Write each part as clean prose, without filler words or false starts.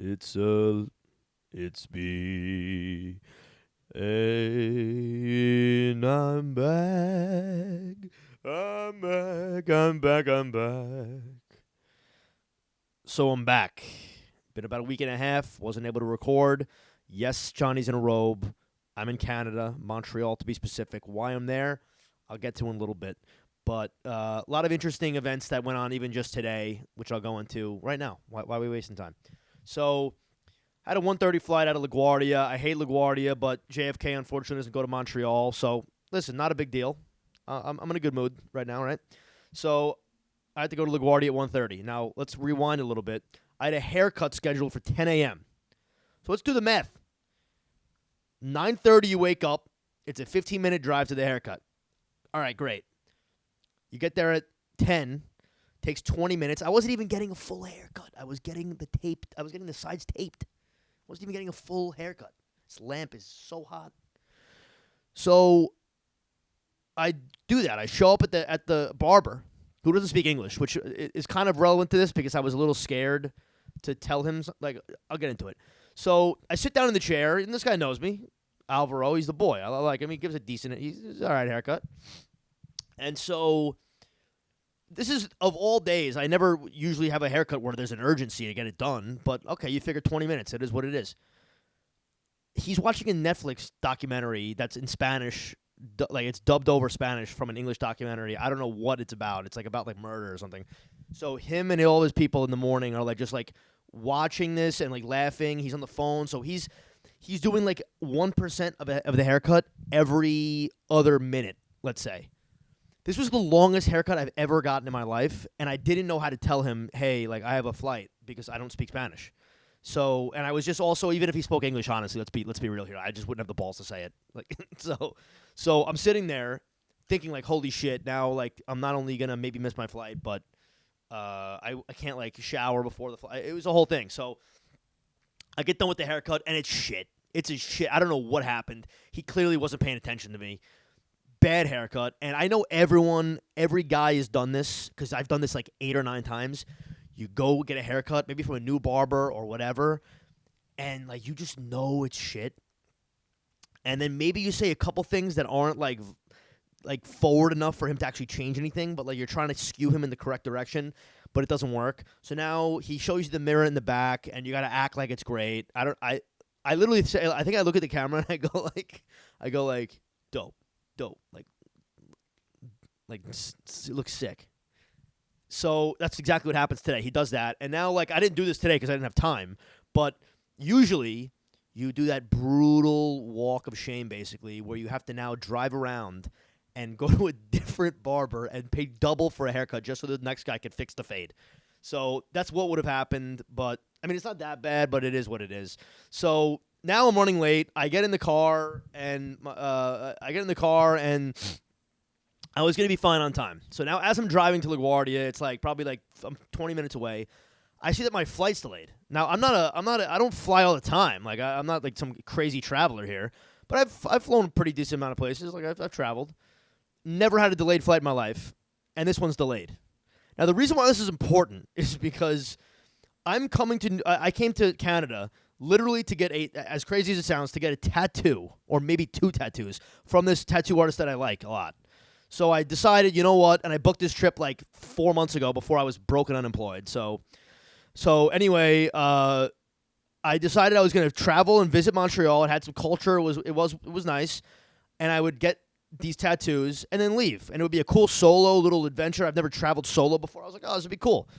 It's me. And I'm back. I'm back. So I'm back. Been about a week and a half. Wasn't able to record. Yes, Johnny's in a robe. I'm in Canada, Montreal to be specific. Why I'm there, I'll get to in a little bit. But a lot of interesting events that went on even just today, which I'll go into right now. Why are we wasting time? So I had a 1:30 flight out of LaGuardia. I hate LaGuardia, but JFK unfortunately doesn't go to Montreal. So listen, not a big deal. I'm in a good mood right now, right? So I had to go to LaGuardia at 1:30. Now let's rewind a little bit. I had a haircut scheduled for 10 a.m. So let's do the math. 9:30 you wake up. It's a 15-minute drive to the haircut. All right, great. You get there at 10. Takes 20 minutes. I wasn't even getting a full haircut. I was getting the sides taped. I wasn't even getting a full haircut. This lamp is so hot. So I do that. I show up at the barber who doesn't speak English, which is kind of relevant to this because I was a little scared to tell him. Like, I'll get into it. So I sit down in the chair, and this guy knows me. Alvaro, he's the boy. I like him. He gives he's all right haircut. And so this is, of all days, I never usually have a haircut where there's an urgency to get it done. But, okay, you figure 20 minutes. It is what it is. He's watching a Netflix documentary that's in Spanish. Like, it's dubbed over Spanish from an English documentary. I don't know what it's about. It's, like, about, like, murder or something. So him and all his people in the morning are, like, just, like, watching this and, like, laughing. He's on the phone. So he's doing, like, 1% of the haircut every other minute, let's say. This was the longest haircut I've ever gotten in my life, and I didn't know how to tell him, hey, like, I have a flight because I don't speak Spanish. So, and I was just also, even if he spoke English, honestly, let's be real here, I just wouldn't have the balls to say it. Like, so I'm sitting there thinking, like, holy shit, now, like, I'm not only gonna maybe miss my flight, but I can't, like, shower before the flight. It was a whole thing. So I get done with the haircut, and it's shit. It's a shit. I don't know what happened. He clearly wasn't paying attention to me. Bad haircut, and I know every guy has done this because I've done this like 8 or 9 times. You go get a haircut, maybe from a new barber or whatever, and like you just know it's shit. And then maybe you say a couple things that aren't like forward enough for him to actually change anything, but like you're trying to skew him in the correct direction, but it doesn't work. So now he shows you the mirror in the back, and you got to act like it's great. I literally say, I think I look at the camera and I go like, dope, like it looks sick. So that's exactly what happens today. He does that, and now like I didn't do this today because I didn't have time. But usually you do that brutal walk of shame, basically, where you have to now drive around and go to a different barber and pay double for a haircut just so the next guy can fix the fade. So that's what would have happened. But I mean, it's not that bad, but it is what it is. So now I'm running late. I get in the car and I was going to be fine on time. So now as I'm driving to LaGuardia, it's like probably like I'm 20 minutes away. I see that my flight's delayed. Now I don't fly all the time. Like I'm not like some crazy traveler here, but I've flown a pretty decent amount of places. Like I've traveled. Never had a delayed flight in my life, and this one's delayed. Now the reason why this is important is because I came to Canada literally to get as crazy as it sounds, to get a tattoo or maybe 2 tattoos from this tattoo artist that I like a lot. So I decided, you know what, and I booked this trip like 4 months ago before I was broke and unemployed. So anyway, I decided I was going to travel and visit Montreal. It had some culture. It was nice, and I would get these tattoos and then leave, and it would be a cool solo little adventure. I've never traveled solo before. I was like, oh, this would be cool.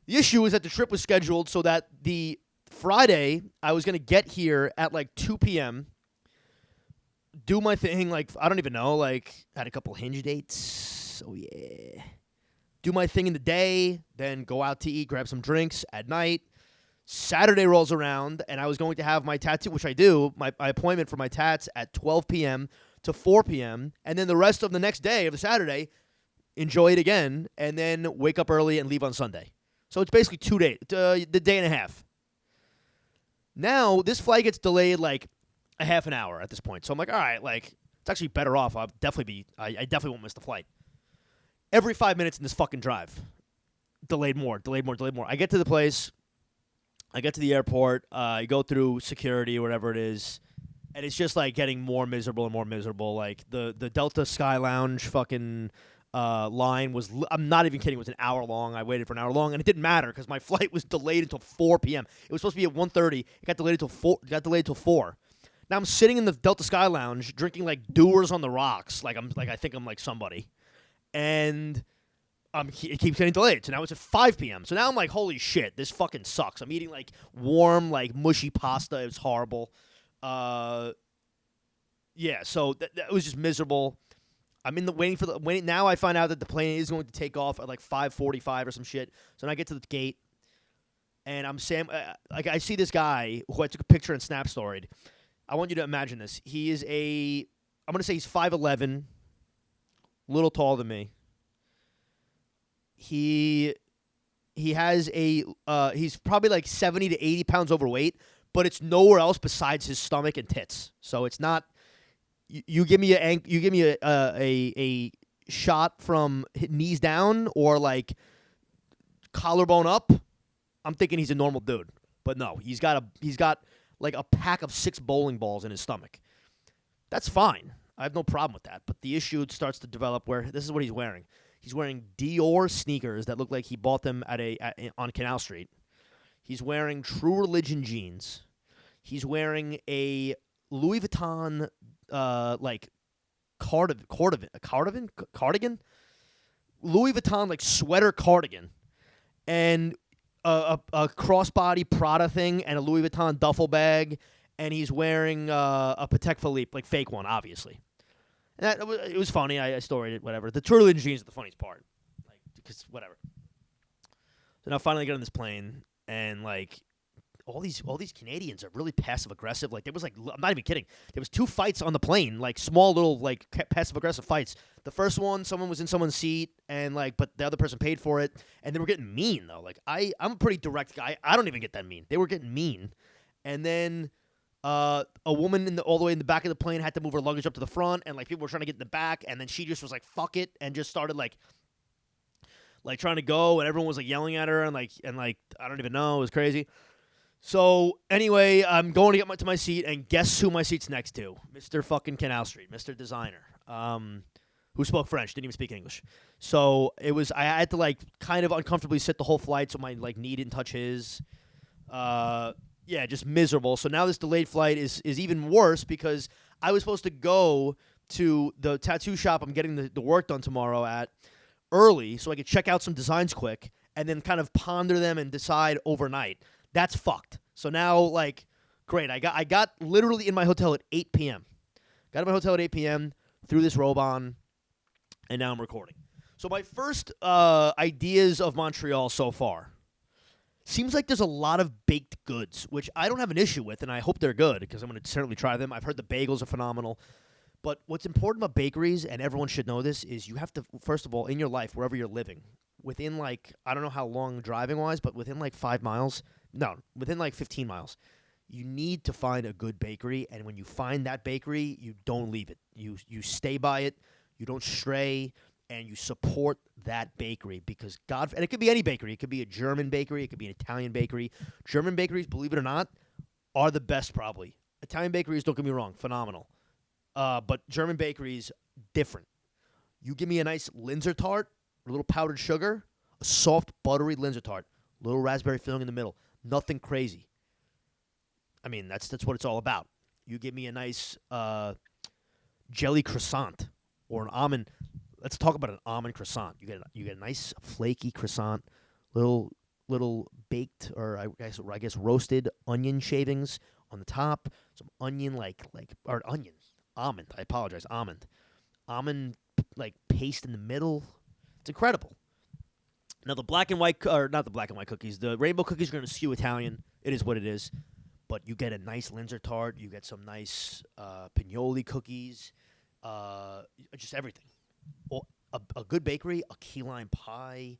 The issue is that the trip was scheduled so that the Friday I was going to get here at like 2 p.m., do my thing, like, I don't even know, like, had a couple Hinge dates, oh yeah. Do my thing in the day, then go out to eat, grab some drinks at night. Saturday rolls around, and I was going to have my tattoo, which I do, my appointment for my tats at 12 p.m. to 4 p.m., and then the rest of the next day of the Saturday, enjoy it again, and then wake up early and leave on Sunday. So it's basically 2 days, the day and a half. Now, this flight gets delayed, like, a half an hour at this point. So I'm like, all right, like, it's actually better off. I definitely won't miss the flight. Every 5 minutes in this fucking drive, delayed more. I get to the place. I get to the airport. I go through security or whatever it is, and it's just like getting more miserable and more miserable. Like the Delta Sky Lounge fucking line was. I'm not even kidding. It was an hour long. I waited for an hour long, and it didn't matter because my flight was delayed until 4 p.m. It was supposed to be at 1:30. It got delayed until 4. Got delayed until 4. Now I'm sitting in the Delta Sky Lounge drinking like Doers on the rocks. Like I think I'm like somebody, and. It keeps getting delayed, so now it's at 5 p.m. So now I'm like, holy shit, this fucking sucks. I'm eating like warm, like mushy pasta. It's horrible. Yeah, so that was just miserable. I'm in the waiting. Now I find out that the plane is going to take off at like 5:45 or some shit. So then I get to the gate, and I'm Sam. Like I see this guy who I took a picture and snap storied. I want you to imagine this. He is I'm gonna say he's 5'11", a little taller than me. He has he's probably like 70 to 80 pounds overweight, but it's nowhere else besides his stomach and tits. So it's not. You give me a shot from knees down or like collarbone up. I'm thinking he's a normal dude, but no, he's got like a pack of 6 bowling balls in his stomach. That's fine. I have no problem with that. But the issue starts to develop where this is what he's wearing. He's wearing Dior sneakers that look like he bought them on Canal Street. He's wearing True Religion jeans. He's wearing a Louis Vuitton like cardigan, Louis Vuitton like sweater cardigan, and a crossbody Prada thing, and a Louis Vuitton duffel bag, and he's wearing a Patek Philippe, like fake one, obviously. And it was funny. I storied it, whatever. The True Religion jeans are the funniest part, like because whatever. So now finally I get on this plane, and like all these Canadians are really passive aggressive. Like there was like I'm not even kidding. There was 2 fights on the plane, like small little like passive aggressive fights. The first one, someone was in someone's seat, and like but the other person paid for it, and they were getting mean though. Like I'm a pretty direct guy. I don't even get that mean. They were getting mean, and then. A woman all the way in the back of the plane had to move her luggage up to the front, and like people were trying to get in the back, and then she just was like, "Fuck it," and just started like trying to go, and everyone was like yelling at her, and like I don't even know, it was crazy. So anyway, I'm going to get to my seat, and guess who my seat's next to? Mr. fucking Canal Street, Mr. Designer, who spoke French, didn't even speak English. So I had to like kind of uncomfortably sit the whole flight, so my like knee didn't touch his. Yeah, just miserable. So now this delayed flight is even worse because I was supposed to go to the tattoo shop I'm getting the work done tomorrow at early so I could check out some designs quick and then kind of ponder them and decide overnight. That's fucked. So now, like, great. I got literally in my hotel at 8 p.m. Got in my hotel at 8 p.m., threw this robe on, and now I'm recording. So my first ideas of Montreal so far. Seems like there's a lot of baked goods, which I don't have an issue with, and I hope they're good because I'm going to certainly try them. I've heard the bagels are phenomenal. But what's important about bakeries, and everyone should know this, is you have to, first of all, in your life, wherever you're living, within like, I don't know how long driving-wise, but within like 5 miles, no, within like 15 miles, you need to find a good bakery, and when you find that bakery, you don't leave it. You stay by it, you don't stray, and you support that bakery because and it could be any bakery. It could be a German bakery. It could be an Italian bakery. German bakeries, believe it or not, are the best probably. Italian bakeries, don't get me wrong, phenomenal. But German bakeries, different. You give me a nice Linzer tart, a little powdered sugar, a soft, buttery Linzer tart, a little raspberry filling in the middle. Nothing crazy. I mean, that's what it's all about. You give me a nice jelly croissant or an almond. Let's talk about an almond croissant. You get a nice flaky croissant, little baked or I guess roasted onion shavings on the top, some onion almond. I apologize, almond like paste in the middle. It's incredible. Now the black and white not the black and white cookies. The rainbow cookies are going to skew Italian. It is what it is. But you get a nice Linzer tart. You get some nice pignoli cookies. Just everything. Well, a good bakery, a key lime pie,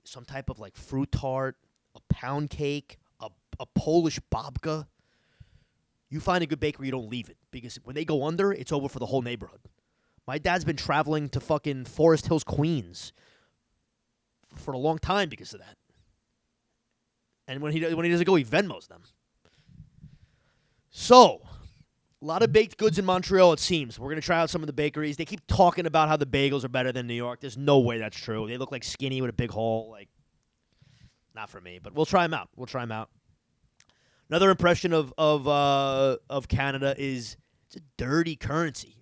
some type of like fruit tart, a pound cake, a Polish babka. You find a good bakery, you don't leave it because when they go under, it's over for the whole neighborhood. My dad's been traveling to fucking Forest Hills, Queens for a long time because of that. And when he doesn't go, he Venmos them. So, a lot of baked goods in Montreal, it seems. We're going to try out some of the bakeries. They keep talking about how the bagels are better than New York. There's no way that's true. They look like skinny with a big hole. Like, not for me, but we'll try them out. Another impression of Canada is it's a dirty currency.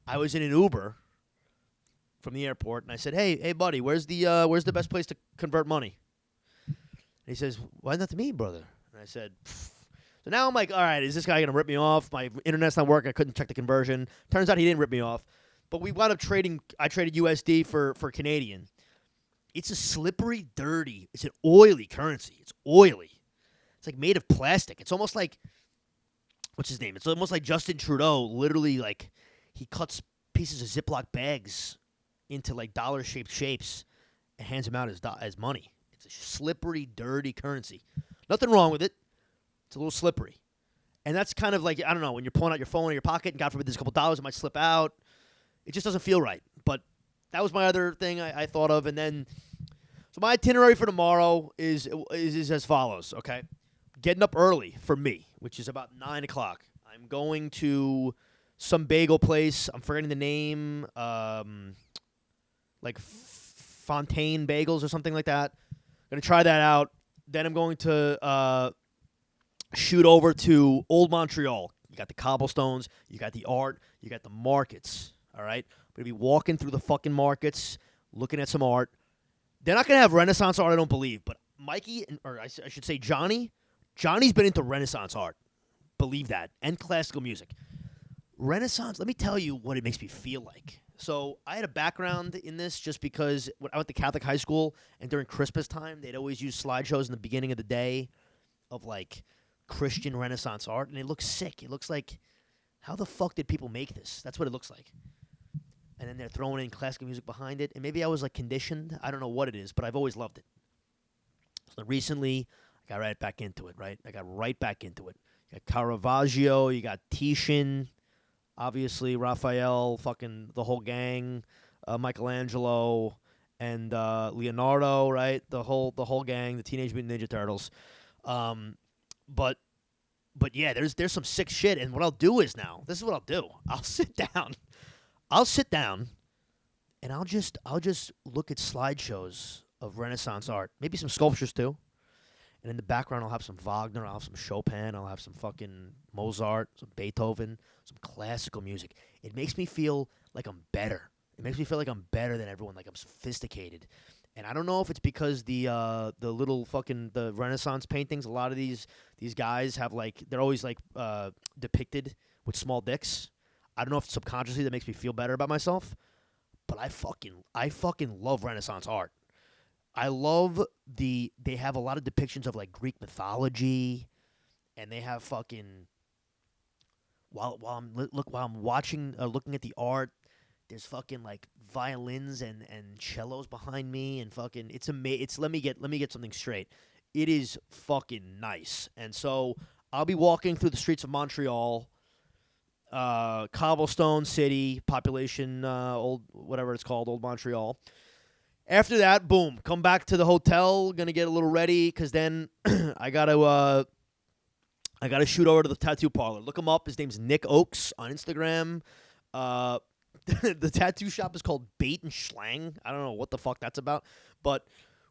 I was in an Uber from the airport, and I said, "Hey, buddy, where's the best place to convert money?" And he says, "Why not to me, brother?" And I said, "Pfft." So now I'm like, all right, is this guy going to rip me off? My internet's not working. I couldn't check the conversion. Turns out he didn't rip me off. But we wound up trading. I traded USD for Canadian. It's a slippery, dirty. It's an oily currency. It's oily. It's like made of plastic. It's almost like, what's his name? It's almost like Justin Trudeau literally like he cuts pieces of Ziploc bags into like dollar-shaped shapes and hands them out as money. It's a slippery, dirty currency. Nothing wrong with it. It's a little slippery. And that's kind of like, I don't know, when you're pulling out your phone in your pocket and God forbid there's a couple dollars, it might slip out. It just doesn't feel right. But that was my other thing I thought of. And then, so my itinerary for tomorrow is as follows, okay? Getting up early for me, which is about 9 o'clock. I'm going to some bagel place. I'm forgetting the name. Like Fontaine Bagels or something like that. Going to try that out. Then I'm going to shoot over to Old Montreal. You got the cobblestones, you got the art, you got the markets, all right? I'm going to be walking through the fucking markets, looking at some art. They're not going to have Renaissance art, I don't believe, but Mikey, or I should say Johnny's been into Renaissance art. Believe that. And classical music. Renaissance, let me tell you what it makes me feel like. So I had a background in this just because when I went to Catholic high school, and during Christmas time, they'd always use slideshows in the beginning of the day of, like, Christian Renaissance art, and it looks sick. It looks like, how the fuck did people make this? That's what it looks like. And then they're throwing in classical music behind it, and maybe I was, like, conditioned. I don't know what it is, but I've always loved it. So recently, I got right back into it, right? You got Caravaggio, you got Titian, obviously Raphael, fucking the whole gang, Michelangelo, and Leonardo, right? The whole gang, the Teenage Mutant Ninja Turtles. But yeah, there's some sick shit, and what I'll do is now, this is what I'll do. I'll sit down, and I'll just look at slideshows of Renaissance art, maybe some sculptures too. And in the background, I'll have some Wagner, I'll have some Chopin, I'll have some fucking Mozart, some Beethoven, some classical music. It makes me feel like I'm better. It makes me feel like I'm better than everyone, like I'm sophisticated. And I don't know if it's because the little fucking the Renaissance paintings, a lot of these guys have like, they're always like depicted with small dicks. I don't know if subconsciously that makes me feel better about myself, but I fucking love Renaissance art. I love they have a lot of depictions of like Greek mythology, and they have fucking while I'm watching looking at the art, there's fucking like violins and cellos behind me, and fucking it's let me get something straight. It is fucking nice. And so I'll be walking through the streets of Montreal, cobblestone city, population old whatever it's called, Old Montreal. After that, boom, come back to the hotel, gonna get a little ready, because then I gotta shoot over to the tattoo parlor. Look him up. His name's Nick Oakes on Instagram. The tattoo shop is called Bait and Schlang. I don't know what the fuck that's about, but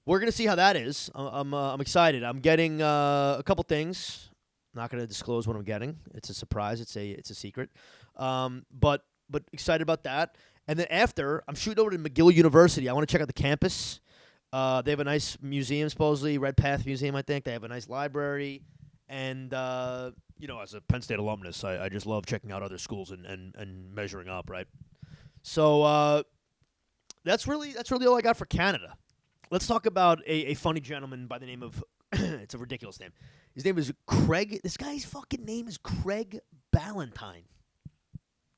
we're gonna see how that is. I'm excited. I'm getting a couple things. Not gonna disclose what I'm getting. It's a surprise. It's a secret. But excited about that. And then after, I'm shooting over to McGill University. I want to check out the campus. They have a nice museum, supposedly, Red Path Museum, I think. They have a nice library. And, as a Penn State alumnus, I just love checking out other schools and measuring up, right? So that's really all I got for Canada. Let's talk about a funny gentleman by the name of, it's a ridiculous name. His name is Craig. This guy's fucking name is Craig Ballantyne.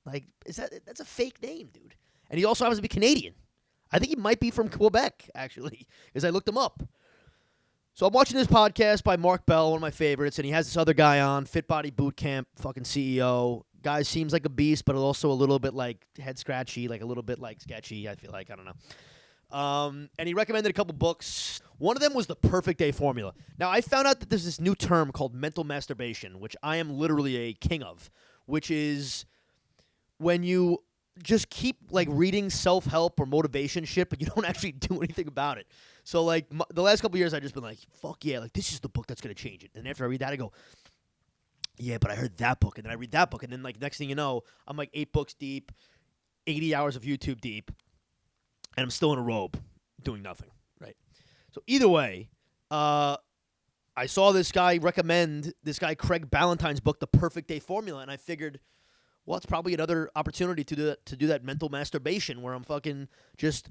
Like, that's a fake name, dude. And he also happens to be Canadian. I think he might be from Quebec, actually, because I looked him up. So I'm watching this podcast by Mark Bell, one of my favorites, and he has this other guy on, Fit Body Boot Camp, fucking CEO. Guy seems like a beast, but also a little bit like head scratchy, like a little bit like sketchy, I feel like. I don't And he recommended a couple books. One of them was The Perfect Day Formula. Now, I found out that there's this new term called mental masturbation, which I am literally a king of, which is when you just keep like reading self-help or motivation shit, but you don't actually do anything about it. So like the last couple years, I've just been like, fuck yeah, like this is the book that's going to change it. And after I read that, I go, yeah, but I heard that book, and then I read that book, and then like next thing you know, I'm like 8 books deep, 80 hours of YouTube deep, and I'm still in a robe doing nothing, right? So either way, I saw this guy recommend this guy Craig Ballantyne's book, The Perfect Day Formula, and I figured, well, it's probably another opportunity to do that mental masturbation where I'm fucking just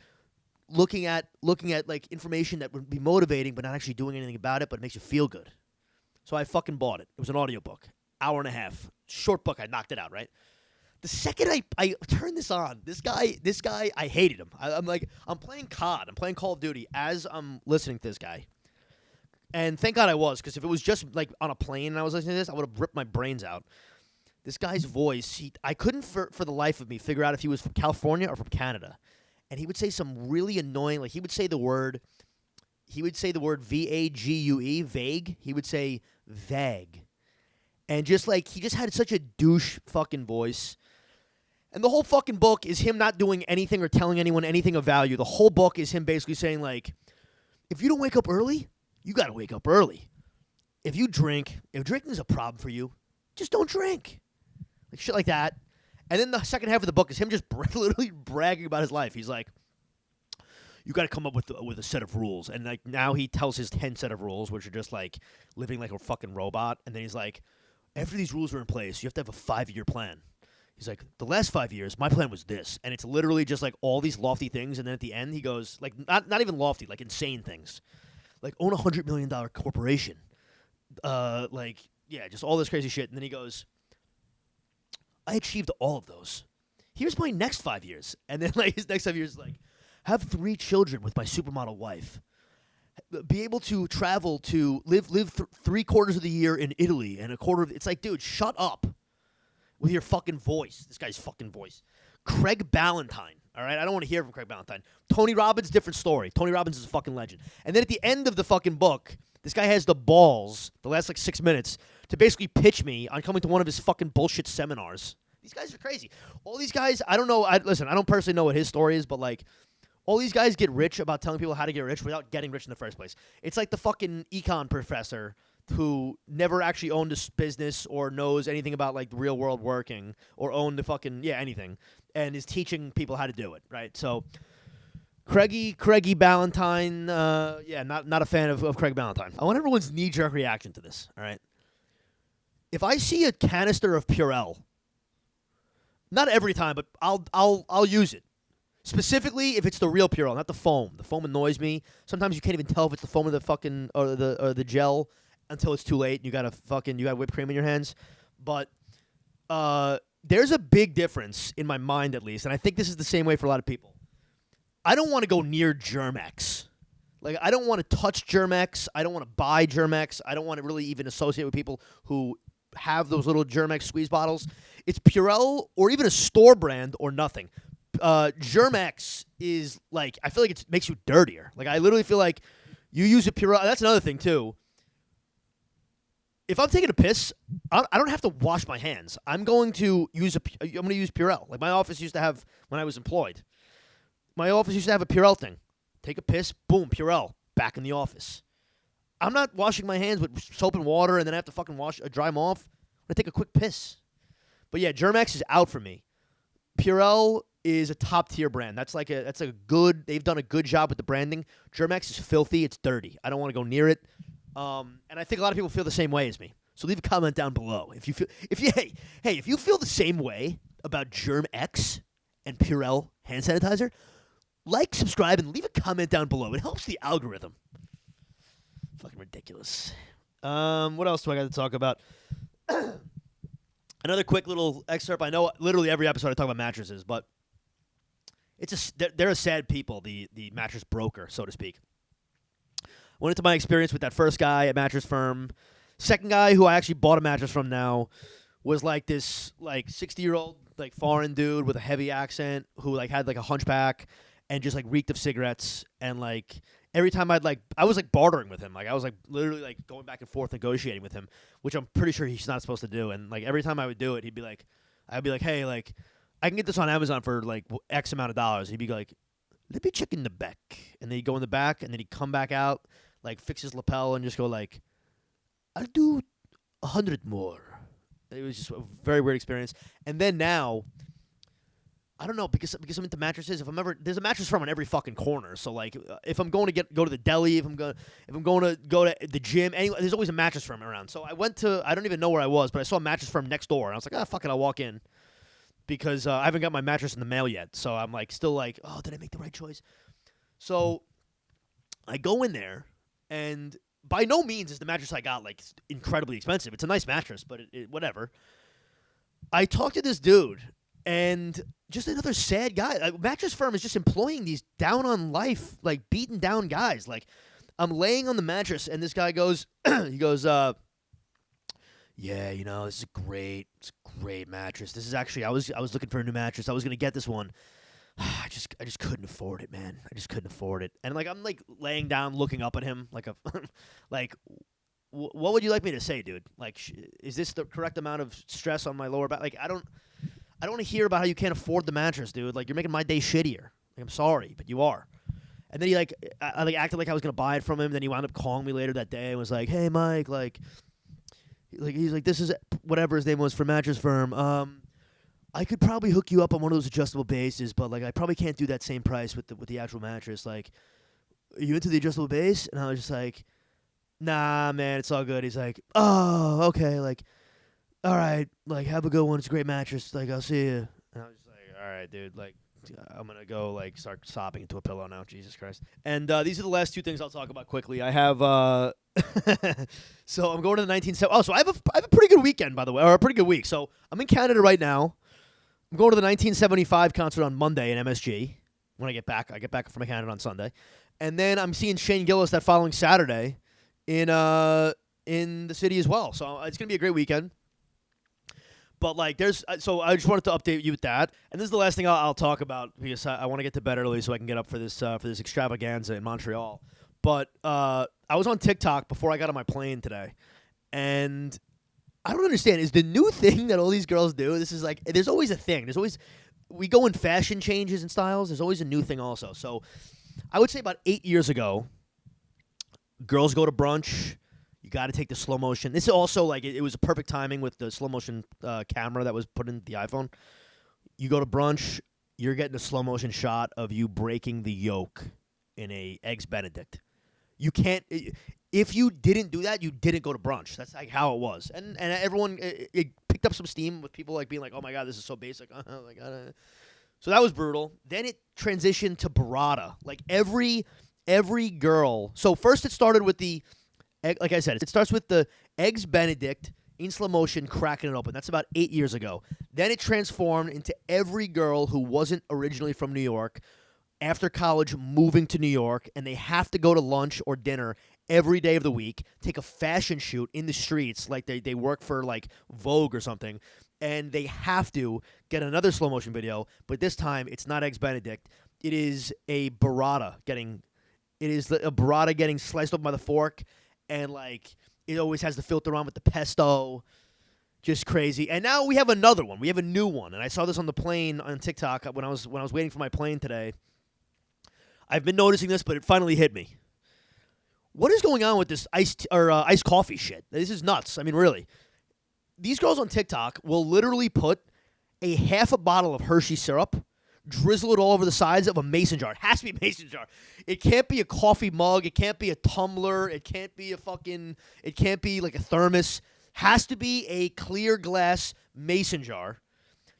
looking at like information that would be motivating but not actually doing anything about it, but it makes you feel good. So I fucking bought it. It was an audiobook, hour and a half, short book. I knocked it out, right? The second I turned this on, this guy, I hated him. I'm playing COD. I'm playing Call of Duty as I'm listening to this guy. And thank God I was, because if it was just like on a plane and I was listening to this, I would have ripped my brains out. This guy's voice, I couldn't for the life of me figure out if he was from California or from Canada. And he would say some really annoying, like he would say the word V-A-G-U-E, vague. He would say vague. And just like, he just had such a douche fucking voice. And the whole fucking book is him not doing anything or telling anyone anything of value. The whole book is him basically saying like, if you don't wake up early, you got to wake up early. If drinking is a problem for you, just don't drink. Like shit like that. And then the second half of the book is him just literally bragging about his life. He's like, you got to come up with a set of rules. And like now he tells his 10 set of rules, which are just like living like a fucking robot. And then he's like, after these rules are in place, you have to have a 5-year plan. He's like, the last 5 years, my plan was this. And it's literally just like all these lofty things. And then at the end, he goes, like, not even lofty, like insane things. Like, own $100 million corporation. Just all this crazy shit. And then he goes, I achieved all of those. Here's my next 5 years. And then like his next 5 years is like, have 3 children with my supermodel wife. Be able to travel to live 3/4 of the year in Italy and a quarter of... It's like, dude, shut up with your fucking voice. This guy's fucking voice. Craig Ballantyne, all right? I don't want to hear from Craig Ballantyne. Tony Robbins, different story. Tony Robbins is a fucking legend. And then at the end of the fucking book, this guy has the balls, the last like 6 minutes, to basically pitch me on coming to one of his fucking bullshit seminars. These guys are crazy. All these guys, I don't know. Listen, I don't personally know what his story is, but like, all these guys get rich about telling people how to get rich without getting rich in the first place. It's like the fucking econ professor who never actually owned a business or knows anything about like the real world working or owned the fucking, anything, and is teaching people how to do it, right? So, Craigie Ballantyne, not a fan of Craig Ballantyne. I want everyone's knee-jerk reaction to this, all right? If I see a canister of Purell, not every time, but I'll use it. Specifically, if it's the real Purell, not the foam. The foam annoys me. Sometimes you can't even tell if it's the foam or the fucking or the gel until it's too late. You got whipped cream in your hands. But there's a big difference in my mind, at least, and I think this is the same way for a lot of people. I don't want to go near Germ-X. Like, I don't want to touch Germ-X. I don't want to buy Germ-X. I don't want to really even associate with people who have those little Germ-X squeeze bottles. It's Purell or even a store brand or nothing. Germ-X is like, I feel like it makes you dirtier. Like, I literally feel like you use a Purell. That's another thing too. If I'm taking a piss, I don't have to wash my hands. I'm going to use Purell. Like my office used to have when I was employed. My office used to have a Purell thing. Take a piss, boom, Purell, back in the office. I'm not washing my hands with soap and water and then I have to fucking dry them off. I take a quick piss. But yeah, Germ-X is out for me. Purell is a top tier brand. That's a good. They've done a good job with the branding. Germ-X is filthy. It's dirty. I don't want to go near it. And I think a lot of people feel the same way as me. So leave a comment down below if you feel the same way about Germ-X and Purell hand sanitizer. Like, subscribe, and leave a comment down below. It helps the algorithm. Fucking ridiculous. What else do I got to talk about? Another quick little excerpt. I know literally every episode I talk about mattresses, but they're a sad people, the mattress broker, so to speak. Went into my experience with that first guy at Mattress Firm. Second guy who I actually bought a mattress from now was like this 60-year-old like foreign dude with a heavy accent who like had like a hunchback. and just like reeked of cigarettes. And like every time I was like bartering with him. Like I was like literally like going back and forth negotiating with him, which I'm pretty sure he's not supposed to do. And like every time I would do it, I'd be like, hey, like I can get this on Amazon for like X amount of dollars. He'd be like, let me check in the back. And then he'd go in the back, and then he'd come back out, like fix his lapel, and just go like, I'll do 100 more. It was just a very weird experience. And then now, I don't know, because I'm into mattresses. There's a mattress firm on every fucking corner. So like, if I'm going to go to the deli, if I'm going to go to the gym, anyway, there's always a mattress firm around. So I don't even know where I was, but I saw a mattress firm next door, and I was like, fuck it, I'll walk in, because I haven't got my mattress in the mail yet. So I'm like, still like, oh, did I make the right choice? So I go in there, and by no means is the mattress I got like incredibly expensive. It's a nice mattress, but whatever. I talked to this dude, and just another sad guy. A mattress firm is just employing these down on life, like beaten down guys. Like I'm laying on the mattress, and this guy goes, he goes, yeah, this is it's a great mattress. This is actually, I was looking for a new mattress. I was gonna get this one. I just couldn't afford it, man. I just couldn't afford it. And like I'm like laying down, looking up at him, like like, what would you like me to say, dude? Like, is this the correct amount of stress on my lower back? Like, I don't want to hear about how you can't afford the mattress, dude. Like, you're making my day shittier. Like, I'm sorry, but you are. And then he I acted like I was gonna buy it from him. Then he wound up calling me later that day and was like, hey, Mike, like he's like, this is whatever his name was for mattress firm. I could probably hook you up on one of those adjustable bases, but like I probably can't do that same price with the actual mattress. Like, are you into the adjustable base? And I was just like, nah, man, it's all good. He's like, oh, okay, like, all right, like, have a good one. It's a great mattress. Like, I'll see you. And I was just like, all right, dude, like, I'm gonna go like start sobbing into a pillow now. Jesus Christ. And these are the last two things I'll talk about quickly. I have so I'm going to the 1970s. Oh, so I have a pretty good weekend, by the way, or a pretty good week. So I'm in Canada right now. I'm going to the 1975 concert on Monday in MSG. When I get back from Canada on Sunday, and then I'm seeing Shane Gillis that following Saturday in the city as well. So it's gonna be a great weekend. But like, so I just wanted to update you with that, and this is the last thing I'll talk about, because I want to get to bed early so I can get up for this extravaganza in Montreal. But I was on TikTok before I got on my plane today, and I don't understand. Is the new thing that all these girls do? This is like, there's always a thing. We go in fashion changes and styles. There's always a new thing also. So I would say about 8 years ago, girls go to brunch. You got to take the slow motion. This is also like, it was a perfect timing with the slow motion camera that was put in the iPhone. You go to brunch, you're getting a slow motion shot of you breaking the yolk in a Eggs Benedict. You can't. If you didn't do that, you didn't go to brunch. That's like how it was, and everyone it picked up some steam with people like being like, "Oh my god, this is so basic." So that was brutal. Then it transitioned to burrata. Like every girl. So first it started with like I said, it starts with the Eggs Benedict in slow motion, cracking it open. That's about 8 years ago. Then it transformed into every girl who wasn't originally from New York, after college, moving to New York, and they have to go to lunch or dinner every day of the week, take a fashion shoot in the streets, like they work for like Vogue or something, and they have to get another slow motion video, but this time it's not Eggs Benedict. It is a burrata getting sliced open by the fork, and like it always has the filter on with the pesto. Just crazy. And now we have another one. We have a new one, and I saw this on the plane on TikTok when I was waiting for my plane today. I've been noticing this, but it finally hit me. What is going on with this iced coffee shit? This is nuts. I mean, really. These girls on TikTok will literally put a half a bottle of Hershey syrup, drizzle it all over the sides of a mason jar. It has to be a mason jar. It can't be a coffee mug. It can't be a tumbler. It can't be like a thermos. Has to be a clear glass mason jar.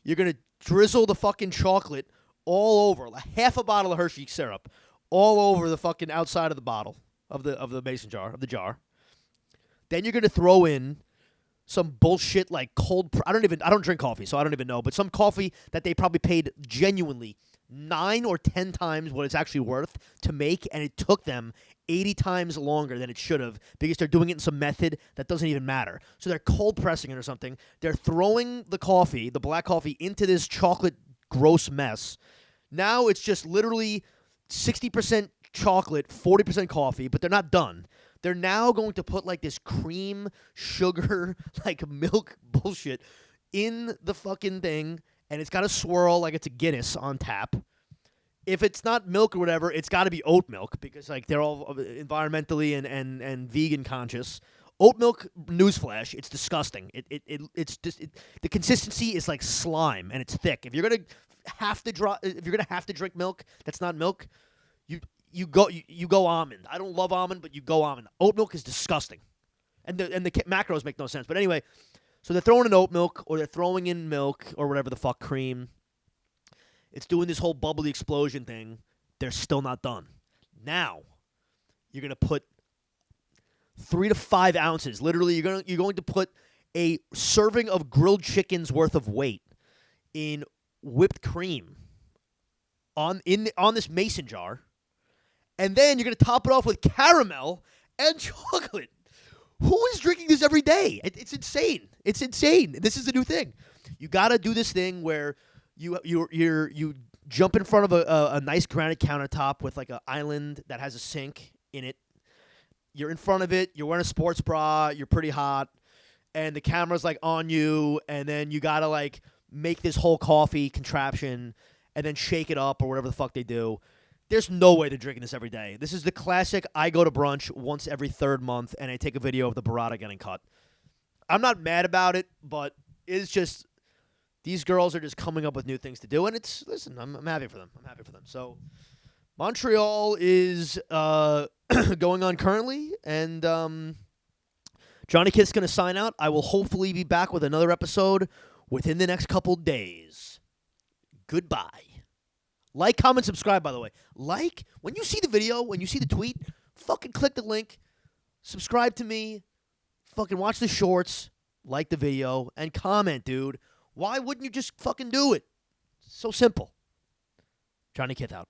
You're going to drizzle the fucking chocolate all over, half a bottle of Hershey syrup, all over the fucking outside of the bottle, of the mason jar, of the jar. Then you're going to throw in some bullshit like cold, I don't drink coffee, so I don't even know, but some coffee that they probably paid genuinely 9 or 10 times what it's actually worth to make, and it took them 80 times longer than it should have, because they're doing it in some method that doesn't even matter. So they're cold pressing it or something. They're throwing the coffee, the black coffee, into this chocolate gross mess. Now it's just literally 60% chocolate, 40% coffee, but they're not done. They're now going to put like this cream, sugar, like milk bullshit in the fucking thing, and it's got to swirl like it's a Guinness on tap. If it's not milk or whatever, it's got to be oat milk because like they're all environmentally and vegan conscious. Oat milk, newsflash, it's disgusting. It's just the consistency is like slime and it's thick. If you're gonna have to drink milk that's not milk, you go almond. I don't love almond, but you go almond. Oat milk is disgusting, and the macros make no sense. But anyway, so they're throwing in oat milk or they're throwing in milk or whatever the fuck cream. It's doing this whole bubbly explosion thing. They're still not done. Now, you're going to put 3 to 5 ounces. Literally, you're going to put a serving of grilled chicken's worth of weight in whipped cream on this mason jar. And then you're going to top it off with caramel and chocolate. Who is drinking this every day? It's insane. It's insane. This is a new thing. You got to do this thing where you jump in front of a nice granite countertop with like an island that has a sink in it. You're in front of it. You're wearing a sports bra. You're pretty hot, and the camera's like on you. And then you gotta like make this whole coffee contraption, and then shake it up or whatever the fuck they do. There's no way they're drinking this every day. This is the classic. I go to brunch once every third month, and I take a video of the burrata getting cut. I'm not mad about it, but it's just. These girls are just coming up with new things to do, and I'm happy for them. I'm happy for them. So, Montreal is going on currently, and JohnnyCast is going to sign out. I will hopefully be back with another episode within the next couple days. Goodbye. Like, comment, subscribe, by the way. Like, when you see the video, when you see the tweet, fucking click the link, subscribe to me, fucking watch the shorts, like the video, and comment, dude. Why wouldn't you just fucking do it? So simple. JohnnyCast out.